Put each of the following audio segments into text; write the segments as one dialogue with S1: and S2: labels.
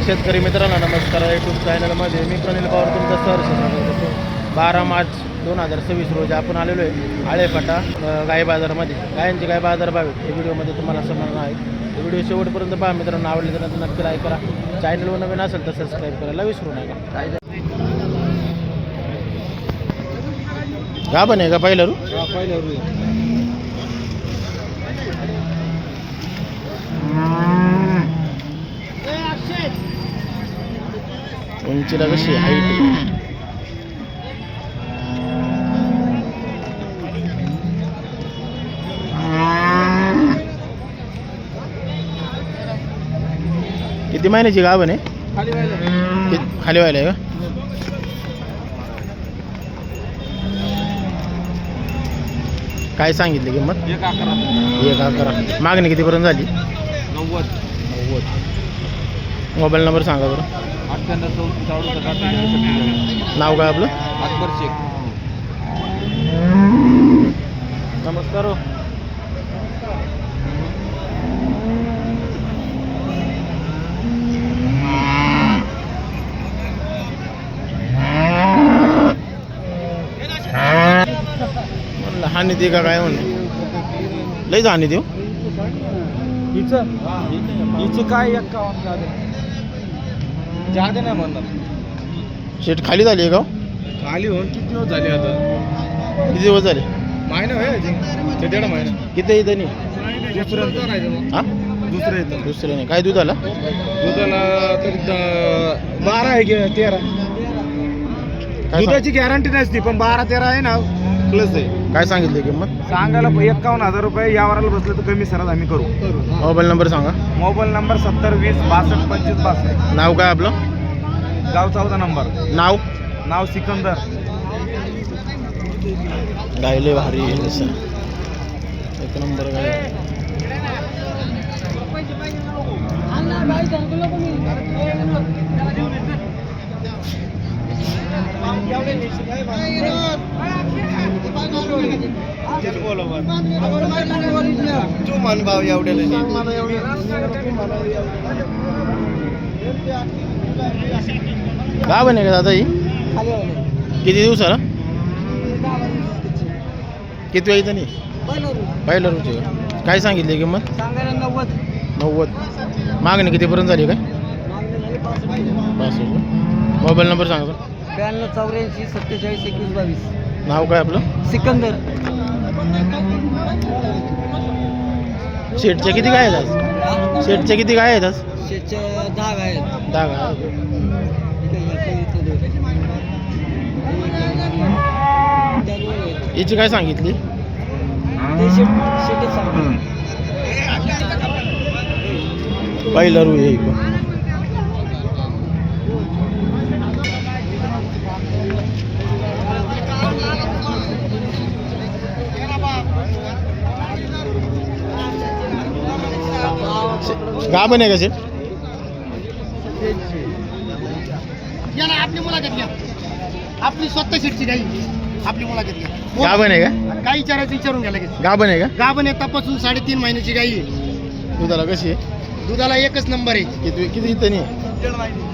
S1: शेतकरी मित्रांनो नमस्कार. यूट्यूब चॅनलमध्ये मी प्रनिल पवार तुमचं सहर्ष स्वागत करतो. 12 मार्च 2026 रोजी आपण आलेलो आहे आळेफाटा गाई बाजारामध्ये. गायांचे काय बाजार भाव आहेत हे व्हिडिओमध्ये तुम्हाला समजणार आहे. व्हिडिओ शेवटपर्यंत पहा मित्रांनो. आवडले तर नक्की लाईक करा. चॅनलवर नवीन असेल तर सबस्क्राईब करायला विसरू नका. गाभण आहे का पहिलं रू?
S2: पहिलं रू
S1: उंचीला कशी हाईट किती महिन्याची गाभण आहे? खाली व्हायला आहे का? काय सांगितली किंमत? 1,11. मागणी कितीपर्यंत झाली?
S2: 90.
S1: मोबाईल नंबर सांगा बरं.
S2: 98
S1: नाव काय आपलं?
S2: अकबर शेख.
S1: नमस्कार हो. हानी दे का काय म्हणले? लईच हानी देऊ
S2: हिचं काय 51 जादे नाही म्हणणार.
S1: शेट खाली झाली आहे का?
S2: खाली होऊन किती दिवस झाले आता?
S1: किती दिवस झाले?
S2: महिना होय ते 1.5 महिना.
S1: किती येतं नाही? हां
S2: दुसरं येतं.
S1: दुसरं नाही. काय दुधाला?
S2: दुधाला तरी 12 आहे की 13.
S1: काय
S2: दुधाची गॅरंटी नसती पण 12-13 आहे ना प्लस आहे.
S1: काय सांगितली किंमत?
S2: सांगायला 51,000 रुपये. यावराला बसलं तर कमी सरात आम्ही करू.
S1: मोबाईल नंबर सांगा.
S2: Mobile number 70 20 62 25 62.
S1: नाव काय आपलं?
S2: गाव 14 नंबर.
S1: नाव
S2: सिकंदर.
S1: गायले भारी आहे तसं. एक नंबर गाय. भाव एवढ्याला गाव आहे का दादा ही? किती दिवसाला? किती वेळ नाही? पहिलं रुची. काय सांगितली किंमत? 90. मागणी कितीपर्यंत झाली काय? 65. मोबाईल नंबर सांगा.
S2: 92 84 47 21 22.
S1: नाव काय आपलं?
S2: सिकंदर.
S1: शेटच्या किती काय आहेत आज? शेटच्या किती काय आहेत आज?
S2: 10 आहेत.
S1: 10 गाय. याची काय सांगितली? पहिला रू आहे. गाभण आहे का शेट?
S3: आपली मुलाखत घ्या. आपली स्वतः शेटची गाई. आपली मुलाखत घ्या.
S1: गाभण आहे का?
S3: गाई विचारून घ्या लगेच.
S1: गाभण आहे का?
S3: गाभण आहे. तपासून 3.5 महिन्याची गाई आहे.
S1: दुधाला कशी आहे?
S3: दुधाला एकच नंबर आहे.
S1: किती इथं नाही?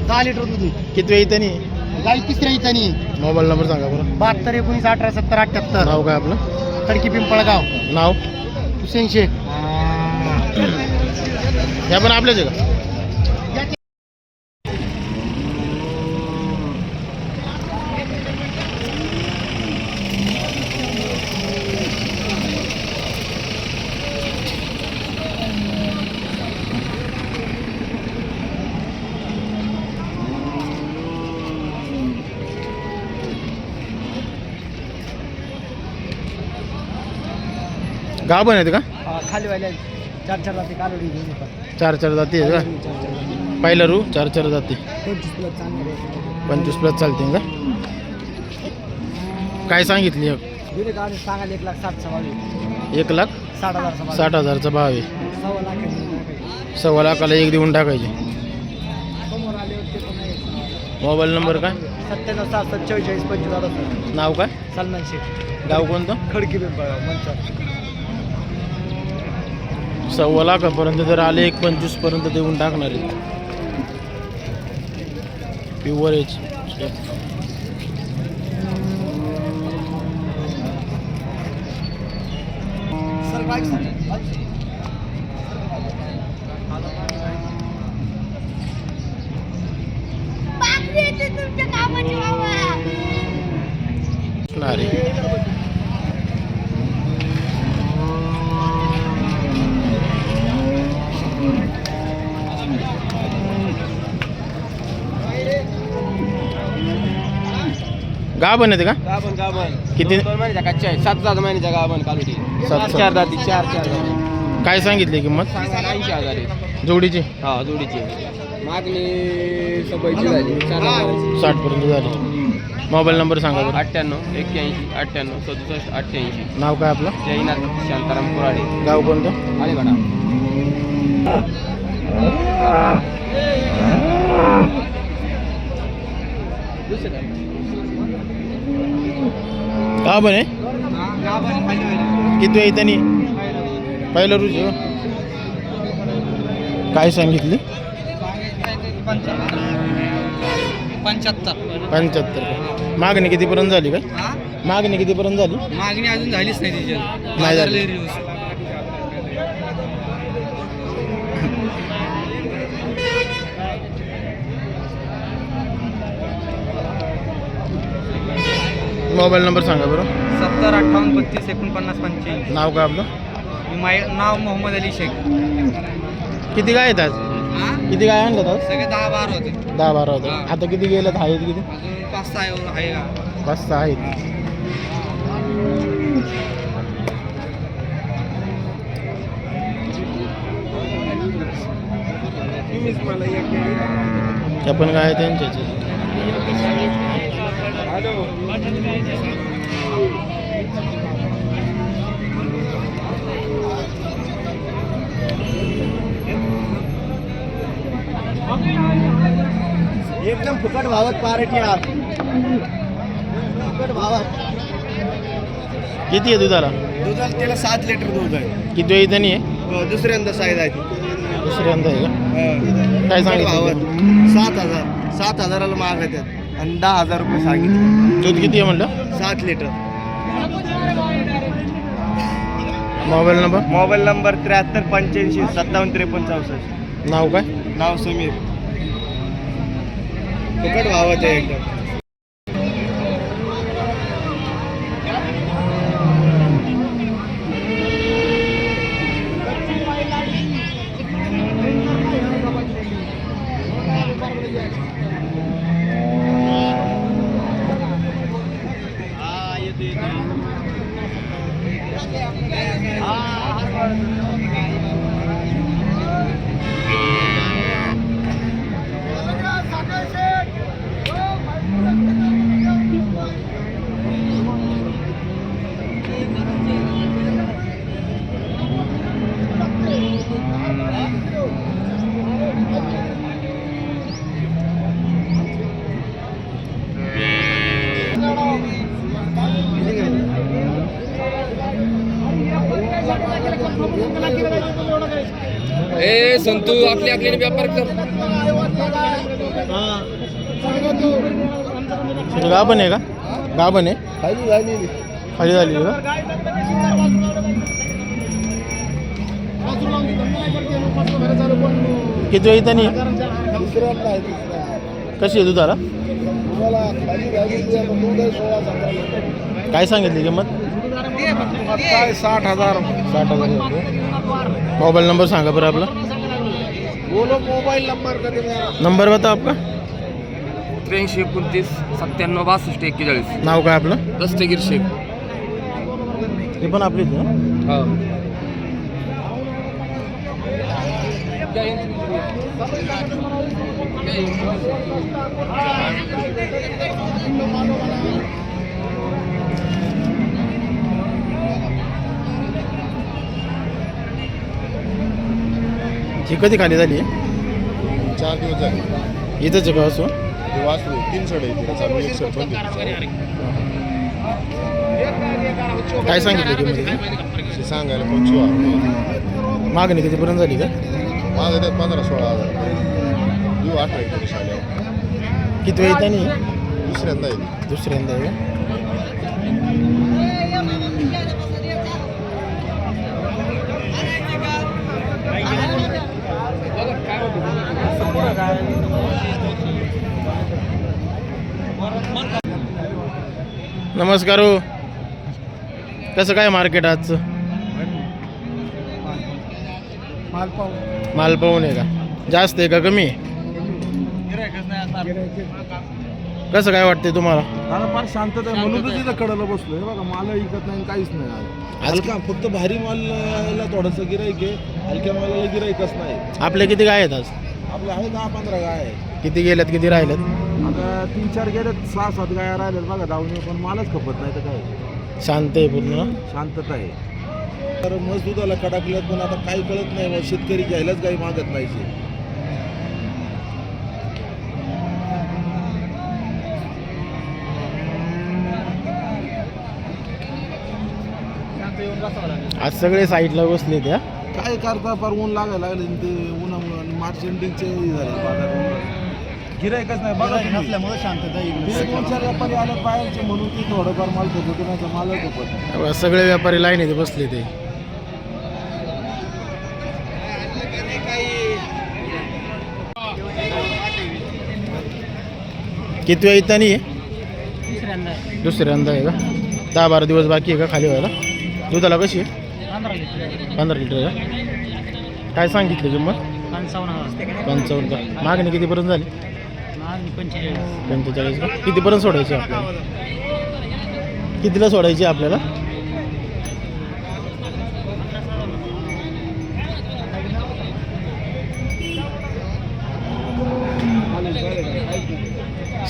S3: 10 लिटर दूध आहे.
S1: किती वेळ इथं नाही?
S3: गाई 3ऱ्या इथं आहे.
S1: मोबाईल नंबर सांगा बरं.
S3: 72 19 18 70 78.
S1: नाव काय आपलं?
S3: खडकी पिंपळगाव.
S1: नाव?
S3: हुसेन शेख.
S1: ह्या पण आपल्याच आहे का? गाभण आहेत का?
S3: खाली व्हायला 4 जाती कालोडी घेऊन येतात.
S1: 4 जाती आहेत का? पहिला रू 4 जाती. 25 प्लस चालते का? काय सांगितली?
S3: सांगायला 1,60,000.
S1: 1,60,000चा भाव आहे. 1,15,000 लाखाला एक देऊन टाकायचे. मोबाईल नंबर काय?
S3: 97 67 44 25.
S1: नाव काय?
S3: सलमान शेख.
S1: गाव कोणतं?
S3: खडकी पिंपळगाव मंचर.
S1: 1,15,000 लाखापर्यंत जर आले 1,25,000 पर्यंत देऊन टाकणार आहेत. Pure age. नारी गाभण येते का?
S2: गाभण
S1: किती?
S2: 2 महिन्याच्या कच्च्या आहे. 7 महिन्याच्या गाभण कालवडी. 4 दाती 4 दाती.
S1: काय सांगितली किंमत
S2: सांगायला 80,000 आहे.
S1: जोडीची?
S2: हा जोडीची मागणी 70 झाली.
S1: 60 पर्यंत झाली. मोबाईल नंबर सांगा बरं.
S2: 98 81 98 67 88.
S1: नाव काय आपलं?
S2: जयनाथ शांताराम कुराडे.
S1: गाव कोणतं?
S2: अलिबाडा.
S1: गाभण आहे? किती आहे त्यांनी? पहिलं रुची हो. काय सांगितली? 75. मागणी कितीपर्यंत झाली काय? मागणी कितीपर्यंत झाली?
S2: मागणी अजून झालीच नाही तिच्या.
S1: नाही झाली. मोबाईल नंबर सांगा बरं.
S2: 70 58 32 49 85.
S1: नाव काय आपलं?
S2: नाव मोहम्मद अली शेख.
S1: किती गाय आहेत आज? किती गाय आणल्यात आज?
S2: सगळे 10-12 होते.
S1: 10-12 होते. आता किती गेल्यात? आहेत किती?
S2: अजून 5-6 आहे का?
S1: 5-6 आहेत. त्या पण गाय त्यांच्याच आहेत.
S3: एकदम फुकट भावात पार्टी आहात. फुकट भावात.
S1: किती आहे दुधाला?
S3: दुधाला त्याला 7 लिटर दूध आहे.
S1: किती वेळी त्यांनी आहे?
S3: दुसऱ्यांदा साईज आहे ती.
S1: दुसऱ्यांदा आहे का? काय सांगितलं?
S3: 7,000. 7,000ला मागत आहेत आणि 10,000 रुपये सांगितले.
S1: दूध किती आहे म्हणलं?
S3: 7 litre.
S1: Mobile number?
S3: Mobile number 73 85 57 53 64.
S1: नाव काय?
S3: नाव समीर. फुकट भावात आहे एकदम.
S2: ए संतू आपले व्यापार कर.
S1: गाभण आहे का? गाभण आहे?
S3: खाली झाली.
S1: खाली झाली का? किती वेळी त्यांनी?
S3: दुसऱ्यांदा आहे.
S1: कशी आहे दुधाला?
S3: तुम्हाला खाली झाली दूध आहे 16-17 लिटर.
S1: काय सांगितली किंमत?
S3: काय 60,000.
S1: 60,000. मोबाईल नंबर सांगा बरं आपला.
S3: बोलो मोबाईल नंबर का मेरा.
S1: नंबर बता आपका.
S2: 83 29 97 62 41.
S1: नाव काय आपलं?
S2: दस्तगीर शेख.
S1: ते पण आपलीच आहे ना? ही कधी खाली झाली?
S3: 4 दिवस झाले.
S1: इथंच आहे का असो?
S3: वाचलो 3 सड आहे तिला चालू 1 सड बंद आहे.
S1: काय सांगितलं किंमत?
S3: सांगायला 25,000.
S1: मागणी कितीपर्यंत झाली का?
S3: माझं त्यात 15-16 हजार. 18 शाळेवर.
S1: किती वेळ त्यांनी
S2: दुसऱ्यांदा आहे.
S1: दुसऱ्यांदा आहे का? नमस्कार हो. कसं काय मार्केट आजचं? माल पाहून आहे का? जास्त आहे का कमी आहे? कसं काय वाटतंय तुम्हाला?
S4: मला फार शांतता आहे म्हणून तर तिथं कडेला बसलोय. बघा माल विकत नाही काहीच नाही आज. हलका फक्त भारी मालला थोडंसं गिराईक आहे, हलक्या मालाला गिराईकच नाही.
S1: आपले किती गाय आहेत आज?
S4: आपलं आहे 10-15 गाय आहे.
S1: किती गेल्यात किती राहिल्यात?
S4: आता 3-4 गेल्यात, 6-7 गाया राहिल्यात बघा धावणे, पण मालच खपत नाही तर काय.
S1: शांत आहे पूर्ण ना?
S4: शांतता आहे. तर मस्त दुधाला कडाकल्यात, पण आता काही कळत नाही बा, शेतकरी घ्यायलाच गाई मागत पाहिजे.
S1: आज सगळे साईडला बसले त्या.
S4: काय करता फार ऊन लागायला लागले आणि ते उन्हामुळे आणि मार्च एंडिंगचे झाले गिरायकच नाही बघा
S3: नसल्यामुळे शांतता येईल.
S4: 2-4 व्यापारी आले बाहेरचे म्हणून ती थोडंफार माल खपतो, नाही तर मालच खपत नाही.
S1: सगळे व्यापारी लाईनीत बसले ते. किती वेळ येतानी आहे? दुसऱ्यांदा आहे का? 10-12 दिवस बाकी आहे का खाली व्हायला? दुधाला कशी आहे? 15 लिटर आहे का? काय सांगितलं किंमत? 55 का? मागणी कितीपर्यंत झाली? 45 का? कितीपर्यंत सोडायची आपल्याला? कितीला सोडायची आपल्याला?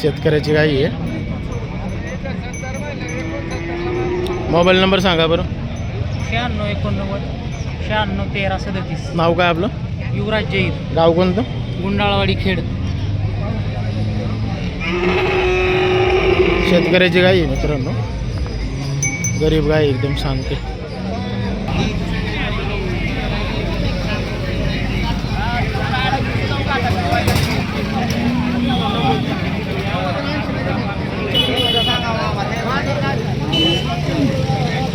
S1: शेतकऱ्याची गाई आहे. मोबाईल नंबर सांगा बरं.
S5: 96 89 96 13 37.
S1: नाव काय आपलं?
S5: युवराज जैन,
S1: गाव कोणतं?
S5: गुंडाळवाडी खेड.
S1: शेतकऱ्याची गाई आहे मित्रांनो. गरीब गाय एकदम शांत आहे.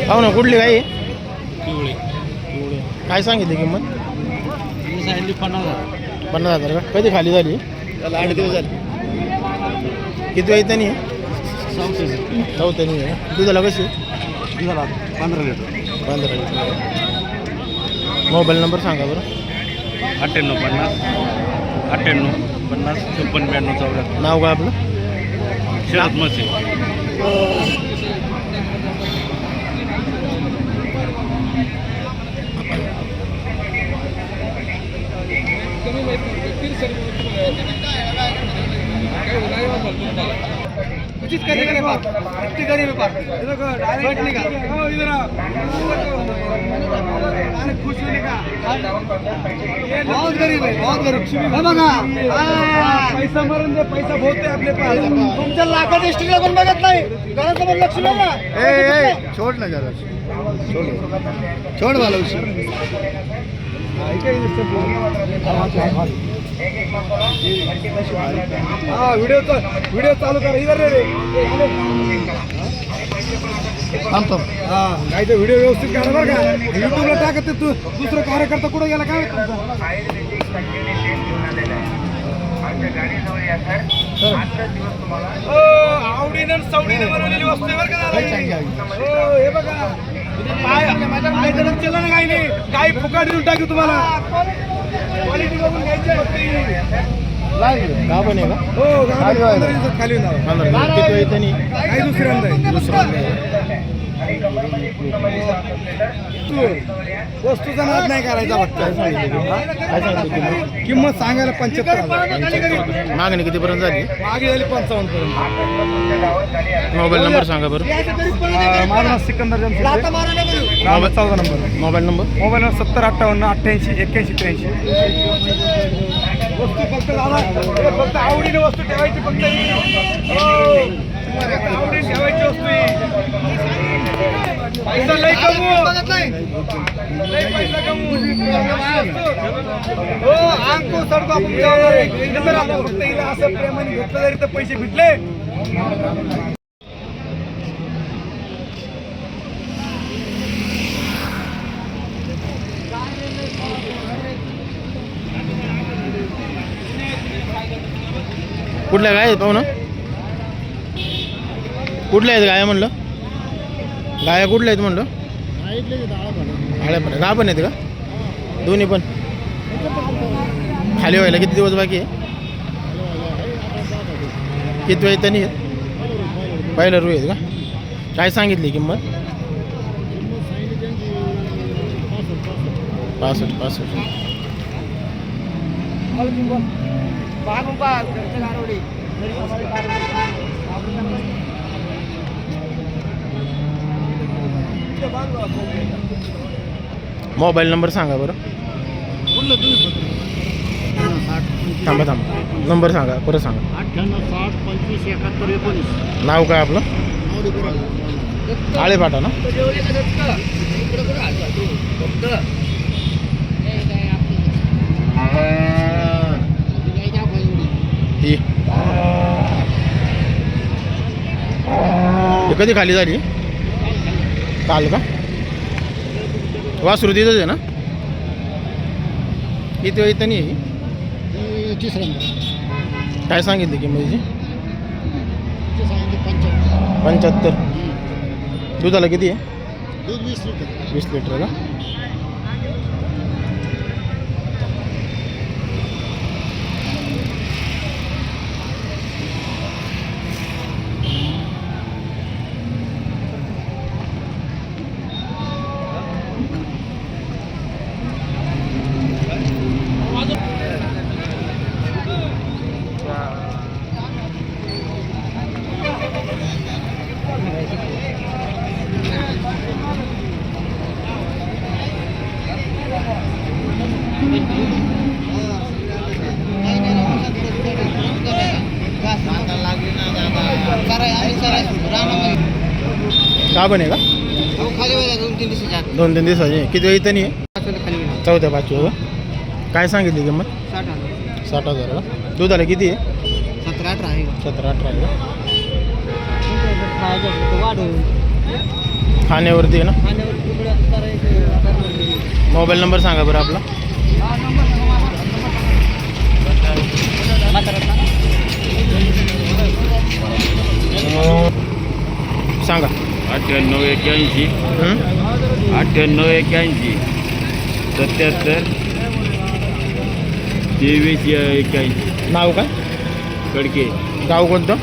S1: पाहू ना कुठली गाई आहे? काय सांगितली किंमत? 50,000 का? कधी खाली झाली?
S2: 8 दिवस झाले.
S1: किती वेळ त्यांनी? चौथ्यानी आहे. दुधाला कशी?
S4: 15 लिटर.
S1: 15 लिटर. मोबाईल नंबर सांगा बरं.
S6: 98 50 98 50 54 92 94.
S1: नाव काय आपलं?
S6: शरद मसे.
S3: बहुत गरीब आहे, बहुत गरीब. हे बघा, पैसा मरून दे, पैसा भोवते आपले पास. तुमच्या लाखाच्या हिस्ट्रीला पण बघत नाही. घरासमोर लक्ष बघा.
S1: छोड ना जरा.
S3: छोड वाला व्हिडिओ चालू करा. इधर रे काय ते व्हिडिओ व्यवस्थित काढा बरं का. युट्यूबला टाकत ते तू दुसरं कार्यकर्ता कुठं गेला काय आवडीनं सवडीनं बनवलेली वस्तू आहे बरं का. हे बघा काय चला ना काही नाही. काही फुकाट देऊन टाकू तुम्हाला. क्वालिटी बघून घ्यायची
S1: गाव पण आहे का?
S3: हो खाली
S1: किती वेळ त्यांनी?
S3: काही दुसऱ्यांदा वस्तूचा नाद नाही करायचा फक्त.
S1: काय सांगितलं किंमत?
S3: किंमत सांगायला 75,000.
S1: मागणी कितीपर्यंत झाली?
S3: मागे झाली 55 पर्यंत.
S1: मोबाईल नंबर सांगा बरं.
S3: माझं नाव Sikandar Jamshed.
S1: Mobile
S3: number.
S1: Mobile number.
S3: Mobile number 70 58 88 81 83. वस्तू फक्त फक्त आवडीने वस्तू ठेवायची. फक्त आवडीने ठेवायची वस्तू. पैसा लय कमवू लय पैसा कमवू हो अंको सडको आपण जाणार आहे नंतर आपण फक्त हिला असं प्रेमाने घेतलं तरी तर पैसे भेटले
S1: कुठल्या गाय आहेत पाहू ना कुठल्या आहेत गाया म्हणलं गाया कुठल्या आहेत म्हणलं आळ्या पण गा पण आहेत का दोन्ही पण खाली व्हायला किती दिवस बाकी आहे किती वेळ त्यांनी आहेत पहिला रू आहेत का काय सांगितली किंमत 65 मोबाईल नंबर सांगा बरं थांबा नंबर सांगा परत सांगा
S5: 98 60 25 71 19
S1: नाव काय आपलं आळेपाटा ना ही कधी खाली झाली काल का वासरू तिथंच आहे ना किती वेळ इथं नाही काय सांगितली किंमतीची 75 दुधाला किती आहे 20 लिटर का का बने का 2-3 दिवसाची किती वेळ इथं नाही आहे 4थ्या 5व्या का काय सांगितली किंमत 60,000 का दुधाला किती आहे
S5: 17-18 आहे
S1: 17-18 आहे का खाण्यावरती आहे ना मोबाईल नंबर सांगा बरं आपला सांगा
S6: 98 81 77 23 81
S1: नाव काय
S6: कडके
S1: गाव कोणतं